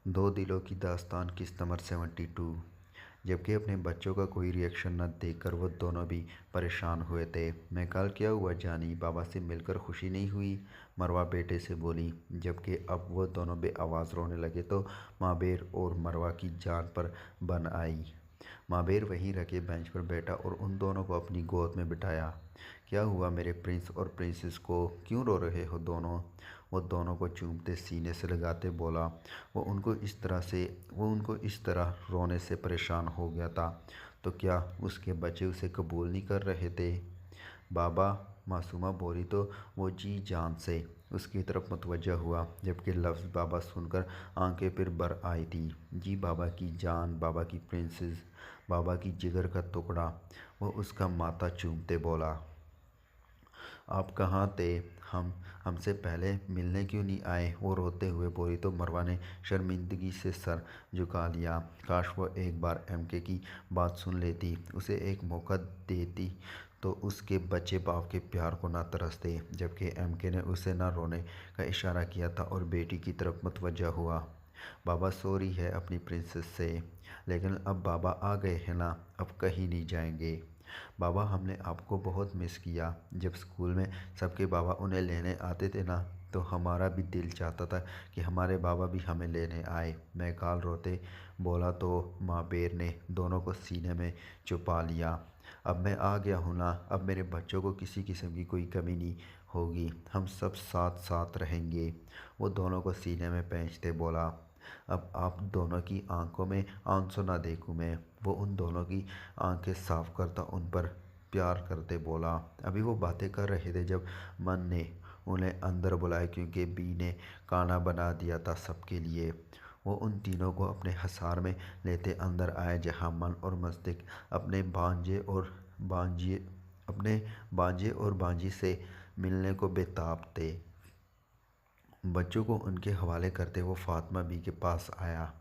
दो दिलों की दास्तान किस्त नंबर 72। जबकि अपने बच्चों का कोई रिएक्शन न देखकर वो दोनों भी परेशान हुए थे। मैं कल क्या हुआ जानी, बाबा से मिलकर खुशी नहीं हुई? मरवा बेटे से बोली। जबकि अब वो दोनों बेआवाज़ रोने लगे तो माबेर और मरवा की जान पर बन आई। माबेर वहीं रखे बेंच पर बैठा और उन दोनों को अपनी गोद में बिठाया। क्या हुआ मेरे प्रिंस और प्रिंसेस को, क्यों रो रहे हो दोनों? वो दोनों को चूमते सीने से लगाते बोला। वो उनको इस तरह रोने से परेशान हो गया था, तो क्या उसके बच्चे उसे कबूल नहीं कर रहे थे? बाबा, मासूमा बोली तो वो जी जान से उसकी तरफ मुतवज्जा हुआ, जबकि लफ्ज़ बाबा सुनकर आंखें फिर भर आई थी। जी बाबा की जान, बाबा की प्रिंसेस, बाबा की जिगर का टुकड़ा। वो उसका माथा चूमते बोला। आप कहाँ थे? हमसे पहले मिलने क्यों नहीं आए? वो रोते हुए बोली तो मरवा ने शर्मिंदगी से सर झुका लिया। काश वो एक बार एमके की बात सुन लेती, उसे एक मौका देती तो उसके बच्चे बाप के प्यार को ना तरसते। जबकि एमके ने उसे ना रोने का इशारा किया था और बेटी की तरफ मुतवज्जा हुआ। बाबा सॉरी है अपनी प्रिंसेस से, लेकिन अब बाबा आ गए हैं ना, अब कहीं नहीं जाएंगे। बाबा, हमने आपको बहुत मिस किया। जब स्कूल में सबके बाबा उन्हें लेने आते थे ना, तो हमारा भी दिल चाहता था कि हमारे बाबा भी हमें लेने आए। मैं काल रोते बोला तो माँ बेर ने दोनों को सीने में छुपा लिया। अब मैं आ गया हूँ ना, अब मेरे बच्चों को किसी किस्म की कोई कमी नहीं होगी, हम सब साथ साथ रहेंगे। वो दोनों को सीने में पेंचते बोला। अब आप दोनों की आंखों में आंसू ना देखूं मैं। वो उन दोनों की आंखें साफ करता उन पर प्यार करते बोला। अभी वो बातें कर रहे थे जब मन ने उन्हें अंदर बुलाया, क्योंकि बी ने खाना बना दिया था सबके लिए। वो उन तीनों को अपने हसार में लेते अंदर आए, जहाँ मन और मस्तिष्क अपने बांजे और बांजी से मिलने को बेताब थे। बच्चों को उनके हवाले करते वो फातिमा बी के पास आया।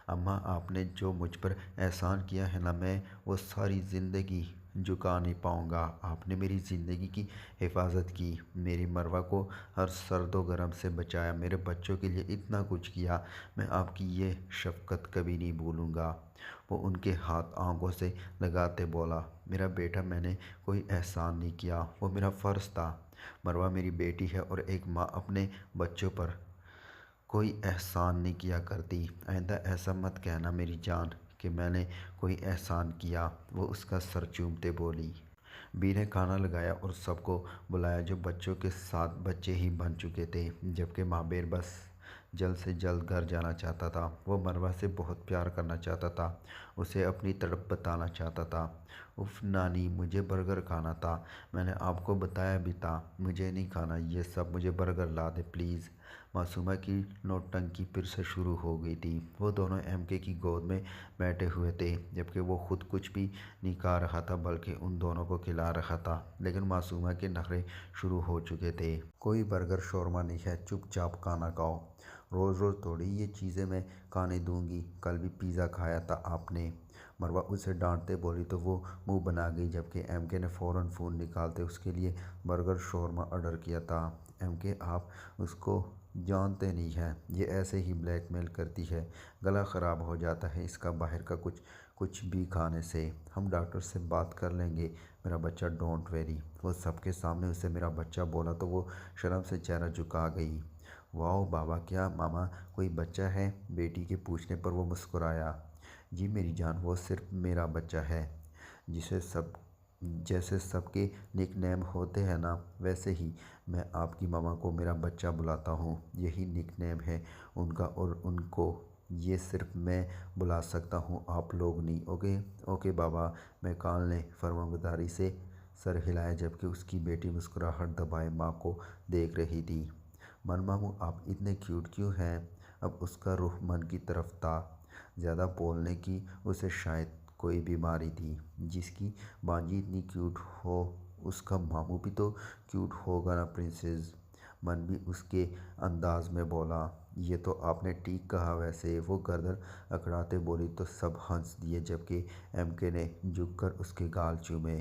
अम्मा, आपने जो मुझ पर एहसान किया है ना, मैं वो सारी ज़िंदगी चुका नहीं पाऊँगा। आपने मेरी ज़िंदगी की हिफाजत की, मेरी मरवा को हर सर्द व गर्म से बचाया, मेरे बच्चों के लिए इतना कुछ किया। मैं आपकी ये शफ़क़त कभी नहीं भूलूँगा। वो उनके हाथ आंखों से लगाते बोला। मेरा बेटा, मैंने कोई एहसान नहीं किया, वो मेरा फ़र्ज़ था। मरवा मेरी बेटी है और एक माँ अपने बच्चों पर कोई एहसान नहीं किया करती। आइंदा ऐसा मत कहना मेरी जान कि मैंने कोई एहसान किया। वो उसका सर चूमते बोली। बी ने खाना लगाया और सबको बुलाया जो बच्चों के साथ बच्चे ही बन चुके थे। जबकि माबेर बस जल्द से जल्द घर जाना चाहता था। वो मरवा से बहुत प्यार करना चाहता था, उसे अपनी तड़प बताना चाहता था। उफ नानी, मुझे बर्गर खाना था, मैंने आपको बताया भी था मुझे नहीं खाना ये सब, मुझे बर्गर ला दे प्लीज़। मासूमा की नौटंकी फिर से शुरू हो गई थी। वो दोनों एमके की गोद में बैठे हुए थे, जबकि वो खुद कुछ भी नहीं खा रहा था बल्कि उन दोनों को खिला रहा था। लेकिन मासूमा के नखरे शुरू हो चुके थे। कोई बर्गर शौरमा नहीं है, चुपचाप खाना खाओ। रोज़ रोज़ थोड़ी ये चीज़ें मैं खाने दूंगी, कल भी पिज़्ज़ा खाया था आपने। मरवा उसे डांटते बोली तो वो मुंह बना गई, जबकि एमके ने फ़ौरन फ़ोन निकालते उसके लिए बर्गर शौरमा ऑर्डर किया था। एमके, आप उसको जानते नहीं हैं, ये ऐसे ही ब्लैकमेल करती है, गला ख़राब हो जाता है इसका बाहर का कुछ कुछ भी खाने से। हम डॉक्टर से बात कर लेंगे मेरा बच्चा, डोंट वेरी। वो सबके सामने उसे मेरा बच्चा बोला तो वो शर्म से चेहरा झुका गई। वाह बाबा, क्या मामा कोई बच्चा है? बेटी के पूछने पर वो मुस्कुराया। जी मेरी जान, वो सिर्फ मेरा बच्चा है। जिसे सब जैसे सबके निकनेम होते हैं ना, वैसे ही मैं आपकी मामा को मेरा बच्चा बुलाता हूँ। यही निकनेम है उनका और उनको ये सिर्फ मैं बुला सकता हूँ, आप लोग नहीं। ओके ओके बाबा। मैं काल ने फरमाबरदारी से सर हिलाया, जबकि उसकी बेटी मुस्कुराहट दबाए माँ को देख रही थी। मन मामू, आप इतने क्यूट क्यों हैं? अब उसका रुख मन की तरफ था। ज़्यादा बोलने की उसे शायद कोई बीमारी थी। जिसकी बांजी इतनी क्यूट हो, उसका मामू भी तो क्यूट होगा ना प्रिंसेस। मन भी उसके अंदाज में बोला। ये तो आपने ठीक कहा। वैसे वो गर्दन अकड़ाते बोली तो सब हंस दिए, जबकि एमके ने झुककर उसके गाल चूमे।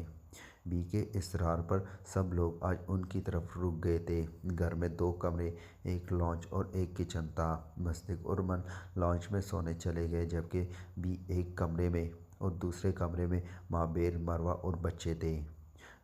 बी के इसरार पर सब लोग आज उनकी तरफ रुक गए थे। घर में 2 कमरे, एक लॉन्च और एक किचन था। मस्तिष्क और मन लॉन्च में सोने चले गए, जबकि बी एक कमरे में और दूसरे कमरे में माँ बेर, मरवा और बच्चे थे।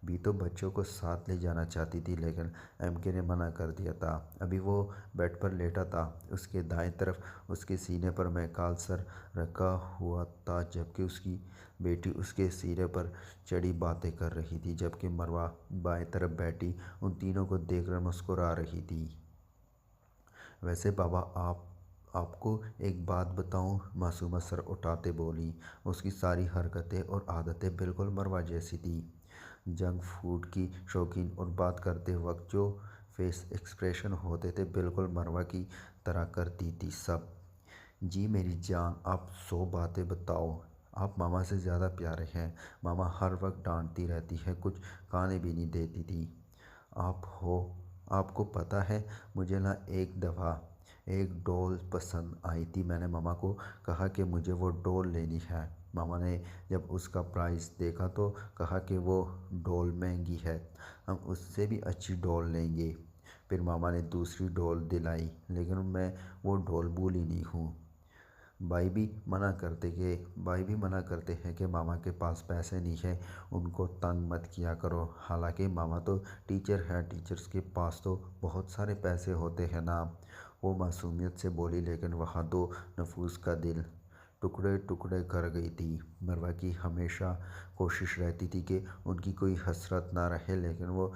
बी तो बच्चों को साथ ले जाना चाहती थी, लेकिन एमके ने मना कर दिया था। अभी वो बेड पर लेटा था। उसके दाएं तरफ उसके सीने पर मैकाल सर रखा हुआ था, जबकि उसकी बेटी उसके सीने पर चढ़ी बातें कर रही थी, जबकि मरवा बाएं तरफ बैठी उन तीनों को देखकर मुस्कुरा रही थी। वैसे बाबा, आपको एक बात बताऊं, मासूमा सर उठाते बोली। उसकी सारी हरकतें और आदतें बिल्कुल मरवा जैसी थी। जंक फूड की शौकीन और बात करते वक्त जो फेस एक्सप्रेशन होते थे, बिल्कुल मरवा की तरह करती थी सब। जी मेरी जान, आप 100 बातें बताओ। आप मामा से ज़्यादा प्यारे हैं। मामा हर वक्त डांटती रहती है, कुछ खाने भी नहीं देती थी। आप हो आपको पता है, मुझे ना एक दफ़ा एक डॉल पसंद आई थी। मैंने मामा को कहा कि मुझे वो डॉल लेनी है। मामा ने जब उसका प्राइस देखा तो कहा कि वो डॉल महंगी है, हम उससे भी अच्छी डॉल लेंगे। फिर मामा ने दूसरी डॉल दिलाई, लेकिन मैं वो डॉल भूली नहीं हूँ। भाई भी मना करते हैं कि मामा के पास पैसे नहीं है, उनको तंग मत किया करो। हालांकि मामा तो टीचर है, टीचर्स के पास तो बहुत सारे पैसे होते हैं ना। वो मासूमियत से बोली, लेकिन वहाँ दो नफूस का दिल टुकड़े टुकड़े कर गई थी। मरवा की हमेशा कोशिश रहती थी कि उनकी कोई हसरत ना रहे, लेकिन वह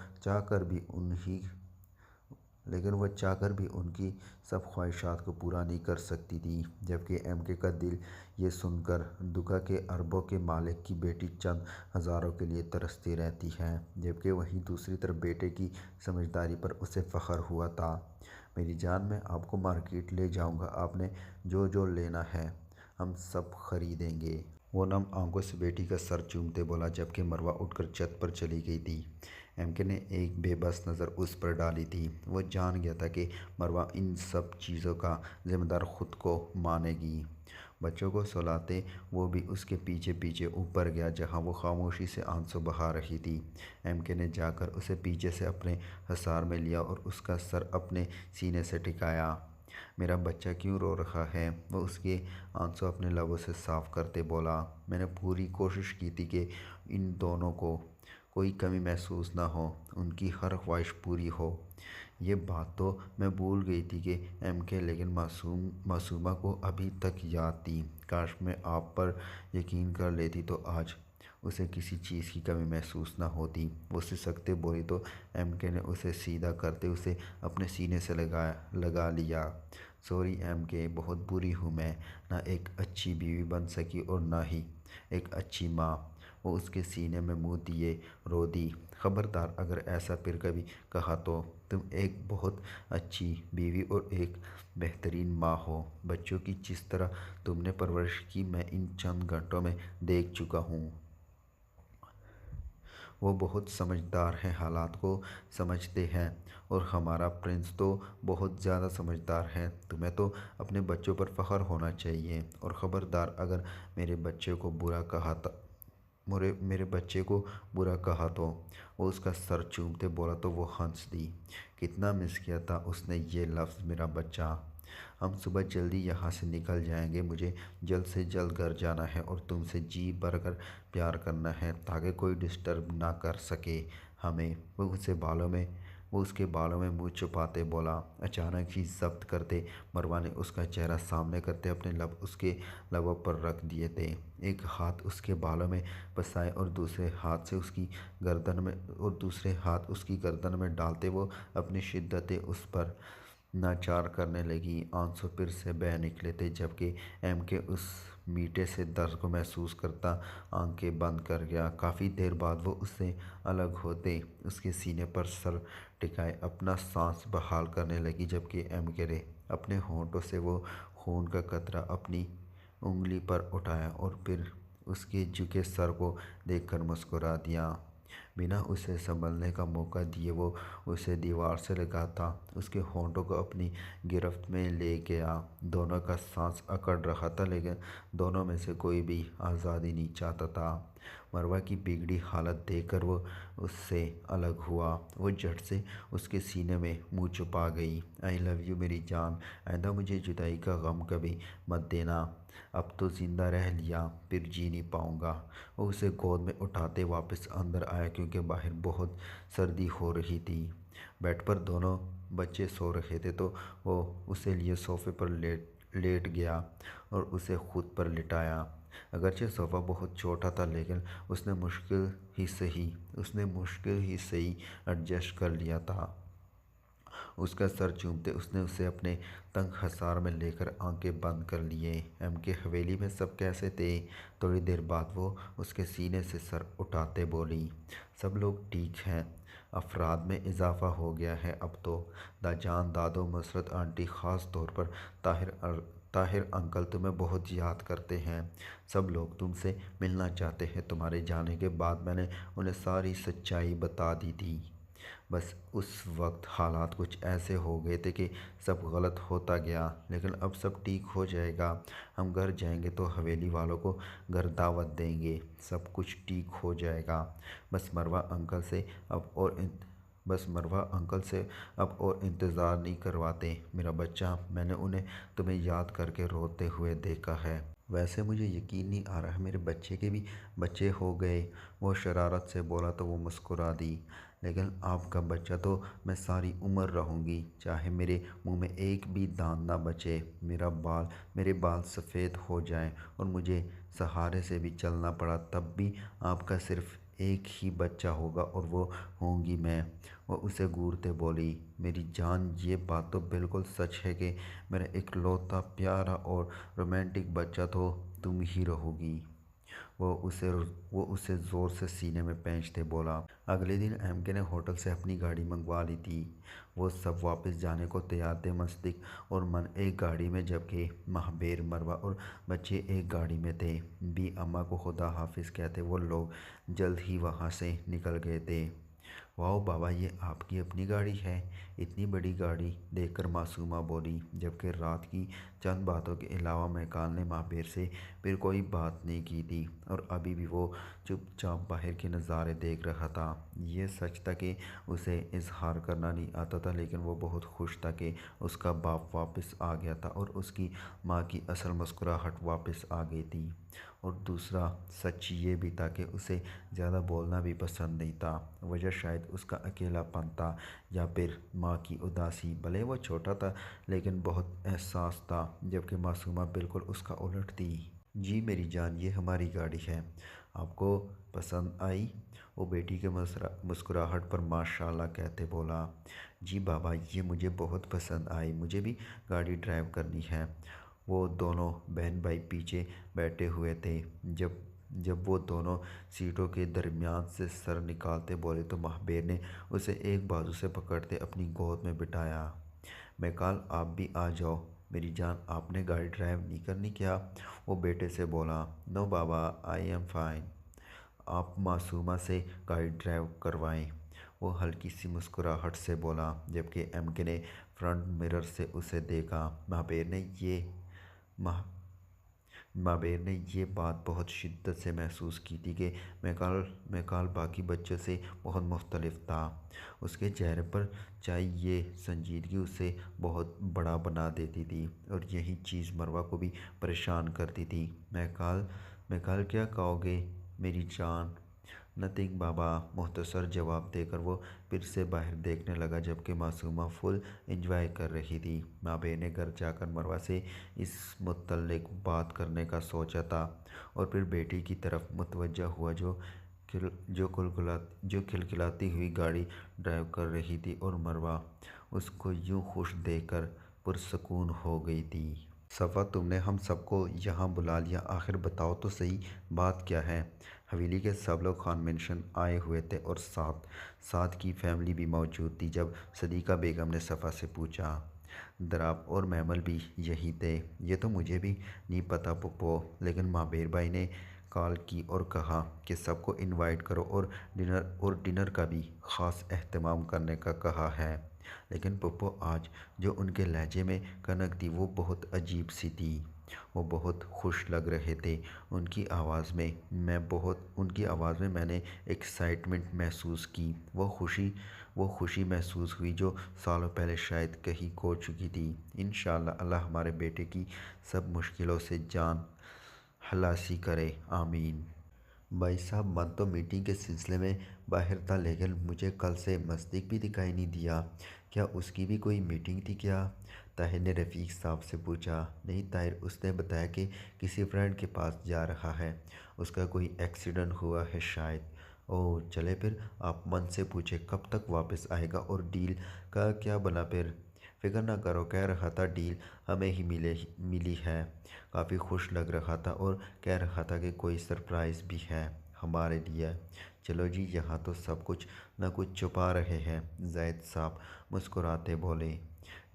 चाहकर भी उनकी सब ख्वाहिशात को पूरा नहीं कर सकती थी। जबकि एमके का दिल ये सुनकर दुका के अरबों के मालिक की बेटी चंद हज़ारों के लिए तरसती रहती है, जबकि वहीं दूसरी तरफ बेटे की समझदारी पर उसे फ़ख्र हुआ था। मेरी जान, मैं आपको मार्केट ले जाऊंगा, आपने जो जो लेना है हम सब खरीदेंगे। वो नम आंखों से बेटी का सर चूमते बोला, जबकि मरवा उठकर छत पर चली गई थी। एमके ने एक बेबस नज़र उस पर डाली थी। वो जान गया था कि मरवा इन सब चीज़ों का जिम्मेदार खुद को मानेगी। बच्चों को सुलाते वो भी उसके पीछे पीछे ऊपर गया, जहाँ वो खामोशी से आंसू बहा रही थी। एमके ने जाकर उसे पीछे से अपने हसार में लिया और उसका सर अपने सीने से टिकाया। मेरा बच्चा क्यों रो रहा है? वो उसके आंसू अपने लबों से साफ करते बोला। मैंने पूरी कोशिश की थी कि इन दोनों को कोई कमी महसूस ना हो, उनकी हर ख्वाहिश पूरी हो। ये बात तो मैं भूल गई थी कि एमके, लेकिन मासूमा को अभी तक याद थी। काश मैं आप पर यकीन कर लेती तो आज उसे किसी चीज़ की कमी महसूस ना होती। वो सिसकते बोली तो एमके ने उसे सीधा करते उसे अपने सीने से लगा लिया। सॉरी एमके, बहुत बुरी हूँ मैं। ना एक अच्छी बीवी बन सकी और ना ही एक अच्छी माँ। वो उसके सीने में मुँह दिए रो दी। खबरदार, अगर ऐसा फिर कभी कहा तो तुम एक बहुत अच्छी बीवी और एक बेहतरीन माँ हो। बच्चों की जिस तरह तुमने परवरिश की, मैं इन चंद घंटों में देख चुका हूँ। वो बहुत समझदार हैं, हालात को समझते हैं, और हमारा प्रिंस तो बहुत ज़्यादा समझदार है। तुम्हें तो अपने बच्चों पर फ़ख्र होना चाहिए। और ख़बरदार, अगर मेरे बच्चे को बुरा कहा तो मेरे बच्चे को बुरा कहा तो वो उसका सर चूमते बोला तो वो हंस दी। कितना मिस किया था उसने ये लफ्ज़, मेरा बच्चा। हम सुबह जल्दी यहाँ से निकल जाएंगे। मुझे जल्द से जल्द घर जाना है और तुमसे जी भरकर प्यार करना है, ताकि कोई डिस्टर्ब ना कर सके हमें। वो उसके बालों में मुँह छुपाते बोला। अचानक ही जब्त करते मरवा ने उसका चेहरा सामने करते अपने लब उसके लबों पर रख दिए थे। एक हाथ उसके बालों में फंसाए और दूसरे हाथ उसकी गर्दन में डालते वो अपनी शिद्दतें उस पर नाचार करने लगी। आंसू फिर से बह निकले थे, जबकि एमके उस मीठे से दर्द को महसूस करता आंखें बंद कर गया। काफ़ी देर बाद वो उससे अलग होते उसके सीने पर सर टिकाए अपना सांस बहाल करने लगी, जबकि एमके ने अपने होंठों से वो खून का कतरा अपनी उंगली पर उठाया और फिर उसके झुके सर को देखकर मुस्कुरा दिया। बिना उसे संभलने का मौका दिए वो उसे दीवार से लगाता उसके होंठों को अपनी गिरफ्त में ले गया। दोनों का सांस अकड़ रहा था, लेकिन दोनों में से कोई भी आज़ादी नहीं चाहता था। मरवा की बिगड़ी हालत देखकर वो उससे अलग हुआ। वो झट से उसके सीने में मुंह छुपा गई। आई लव यू मेरी जान, आइंदा मुझे जुदाई का गम कभी मत देना। अब तो ज़िंदा रह लिया, फिर जी नहीं पाऊँगा। वो उसे गोद में उठाते वापस अंदर आया, क्योंकि बाहर बहुत सर्दी हो रही थी। बेड पर दोनों बच्चे सो रहे थे, तो वो उसे लिए सोफे पर लेट गया और उसे खुद पर लिटाया। अगरचे सोफ़ा बहुत छोटा था, लेकिन उसने मुश्किल ही सही एडजस्ट कर लिया था। उसका सर चूमते उसने उसे अपने तंग हसार में लेकर आंखें बंद कर लिए। एम के हवेली में सब कैसे थे? थोड़ी देर बाद वो उसके सीने से सर उठाते बोली, सब लोग ठीक हैं। अफराद में इजाफा हो गया है अब तो। दाजान, दादो, मसरत आंटी, ख़ास तौर पर ताहिर अंकल तुम्हें बहुत याद करते हैं। सब लोग तुमसे मिलना चाहते हैं। तुम्हारे जाने के बाद मैंने उन्हें सारी सच्चाई बता दी थी। बस उस वक्त हालात कुछ ऐसे हो गए थे कि सब गलत होता गया, लेकिन अब सब ठीक हो जाएगा। हम घर जाएंगे तो हवेली वालों को घर दावत देंगे, सब कुछ ठीक हो जाएगा। बस मरवा अंकल से अब और इन बस मरवा अंकल से अब और इंतज़ार नहीं करवाते मेरा बच्चा। मैंने उन्हें तुम्हें याद करके रोते हुए देखा है। वैसे मुझे यकीन नहीं आ रहा है मेरे बच्चे के भी बच्चे हो गए। वो शरारत से बोला तो वो मुस्कुरा दी। लेकिन आपका बच्चा तो मैं सारी उम्र रहूँगी, चाहे मेरे मुंह में एक भी दांत ना बचे। मेरे बाल सफ़ेद हो जाएं और मुझे सहारे से भी चलना पड़ा, तब भी आपका सिर्फ एक ही बच्चा होगा और वो होंगी मैं। वो उसे घूरते बोली, मेरी जान, ये बात तो बिल्कुल सच है कि मेरा इकलौता प्यारा और रोमांटिक बच्चा तो तुम ही रहोगी। वो उसे ज़ोर से सीने में पैंचते बोला। अगले दिन एमके ने होटल से अपनी गाड़ी मंगवा ली थी। वो सब वापस जाने को तैयार थे, मस्तिक और मन एक गाड़ी में, जबकि महाबेर, मरवा और बच्चे एक गाड़ी में थे। बी अम्मा को खुदा हाफिज़ कहते वो लोग जल्द ही वहाँ से निकल गए थे। वाह बाबा, ये आपकी अपनी गाड़ी है? इतनी बड़ी गाड़ी देखकर मासूमा बोली, जबकि रात की चंद बातों के अलावा महकाल ने महाबीर से फिर कोई बात नहीं की थी और अभी भी वो चुपचाप बाहर के नज़ारे देख रहा था। ये सच था कि उसे इजहार करना नहीं आता था, लेकिन वो बहुत खुश था कि उसका बाप वापस आ गया था और उसकी माँ की असल मुस्कुराहट वापस आ गई थी। और दूसरा सच ये भी था कि उसे ज़्यादा बोलना भी पसंद नहीं था। वजह शायद उसका अकेलापन था या फिर माँ की उदासी। भले वो छोटा था, लेकिन बहुत एहसास था, जबकि मासूमा बिल्कुल उसका उलट थी। जी मेरी जान, ये हमारी गाड़ी है, आपको पसंद आई? वो बेटी के मुस्कुराहट पर माशाल्लाह कहते बोला, जी बाबा, ये मुझे बहुत पसंद आई, मुझे भी गाड़ी ड्राइव करनी है। वो दोनों बहन भाई पीछे बैठे हुए थे। जब जब वो दोनों सीटों के दरमियान से सर निकालते बोले तो महाबीर ने उसे एक बाजू से पकड़ते अपनी गोद में बिठाया। मैकाल, आप भी आ जाओ मेरी जान, आपने गाड़ी ड्राइव नहीं करनी क्या? वो बेटे से बोला। नो बाबा, आई एम फाइन, आप मासूमा से गाड़ी ड्राइव करवाएं। वो हल्की सी मुस्कुराहट से बोला, जबकि एमके ने फ्रंट मिरर से उसे देखा। महा माबेर ने ये बात बहुत शिद्दत से महसूस की थी कि मैकाल बाकी बच्चों से बहुत मुख्तलिफ था। उसके चेहरे पर चाहे ये संजीदगी उसे बहुत बड़ा बना देती थी, और यही चीज़ मरवा को भी परेशान करती थी। मैकाल, क्या कहोगे मेरी जान? नथिंग बाबा, मुख्तसर जवाब देकर वो फिर से बाहर देखने लगा, जबकि मासूमा फुल एंजॉय कर रही थी। माबे ने घर जाकर मरवा से इस मुतल्लिक बात करने का सोचा था, और फिर बेटी की तरफ मुतवज्जा हुआ जो खिलखिलाती हुई गाड़ी ड्राइव कर रही थी, और मरवा उसको यूं खुश देखकर पुरसकून हो गई थी। सफ़ा, तुमने हम सबको यहाँ बुला लिया, आखिर बताओ तो सही बात क्या है? हवेली के सब लोग खान मेंशन आए हुए थे और साथ की फैमिली भी मौजूद थी। जब सदीक़ा बेगम ने सफ़ा से पूछा, दराब और मैमल भी यही थे? ये तो मुझे भी नहीं पता पुप्पो, लेकिन माबेर भाई ने कॉल की और कहा कि सबको इनवाइट करो और डिनर का भी ख़ास एहतमाम करने का कहा है। लेकिन पप्पू आज जो उनके लहजे में कनक थी वो बहुत अजीब सी थी। वो बहुत खुश लग रहे थे। उनकी आवाज़ में मैंने एक्साइटमेंट महसूस की। वो खुशी महसूस हुई जो सालों पहले शायद कहीं खो चुकी थी। इंशाअल्लाह अल्लाह हमारे बेटे की सब मुश्किलों से जान खलासी करे, आमीन। भाई साहब, मन तो मीटिंग के सिलसिले में बाहर था, लेकिन मुझे कल से मस्तिष्क भी दिखाई नहीं दिया। क्या उसकी भी कोई मीटिंग थी क्या? ताहिर ने रफ़ीक साहब से पूछा। नहीं ताहिर, उसने बताया कि किसी फ्रेंड के पास जा रहा है। उसका कोई एक्सीडेंट हुआ है शायद। ओह चले फिर, आप मन से पूछे कब तक वापस आएगा और डील का क्या बना फिर? फिक्र ना करो, कह रहा था डील हमें ही मिली है। काफ़ी खुश लग रहा था और कह रहा था कि कोई सरप्राइज़ भी है हमारे लिए। चलो जी, यहाँ तो सब कुछ ना कुछ छुपा रहे हैं, ज़ैद साहब मुस्कुराते बोले।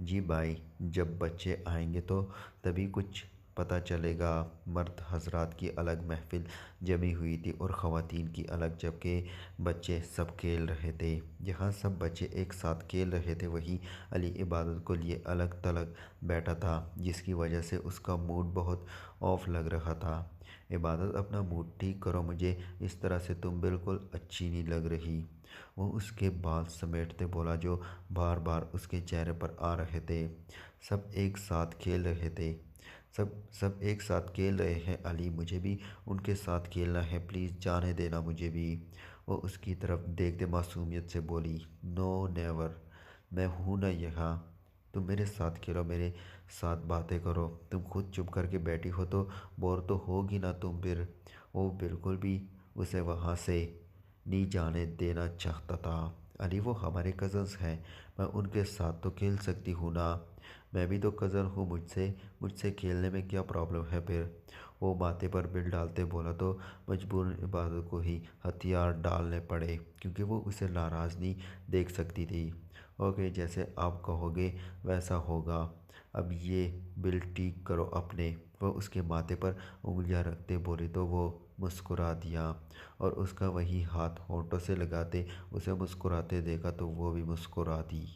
जी भाई, जब बच्चे आएंगे तो तभी कुछ पता चलेगा। मर्द हजरात की अलग महफिल जमी हुई थी और ख़वातीन की अलग, जबकि बच्चे सब खेल रहे थे। जहाँ सब बच्चे एक साथ खेल रहे थे वहीं अली इबादत को लिए अलग थलग बैठा था, जिसकी वजह से उसका मूड बहुत ऑफ लग रहा था। इबादत, अपना मूड ठीक करो, मुझे इस तरह से तुम बिल्कुल अच्छी नहीं लग रही। वो उसके बाल समेटते बोला जो बार बार उसके चेहरे पर आ रहे थे। सब एक साथ खेल रहे थे। सब एक साथ खेल रहे हैं अली, मुझे भी उनके साथ खेलना है, प्लीज़ जाने देना मुझे भी। वो उसकी तरफ देखते मासूमियत से बोली, नो नेवर, मैं हूँ ना यहाँ। तुम मेरे साथ खेलो, मेरे साथ बातें करो। तुम खुद चुप करके बैठी हो तो बोर तो होगी ना तुम फिर। वो बिल्कुल भी उसे वहाँ से नहीं जाने देना चाहता था। अली, वो हमारे कज़न्स हैं, मैं उनके साथ तो खेल सकती हूँ ना। मैं भी तो कज़न हूँ, मुझसे खेलने में क्या प्रॉब्लम है फिर? वो बातें पर बिल डालते बोला तो मजबूर इबादत को ही हथियार डालने पड़े, क्योंकि वो उसे नाराज़ नहीं देख सकती थी। ओके, जैसे आप कहोगे वैसा होगा। अब ये बिल ठीक करो अपने। वह उसके माथे पर उंगलियां रखते बोली तो वो मुस्कुरा दिया, और उसका वही हाथ होठों से लगाते उसे मुस्कुराते देखा तो वो भी मुस्कुरा दी।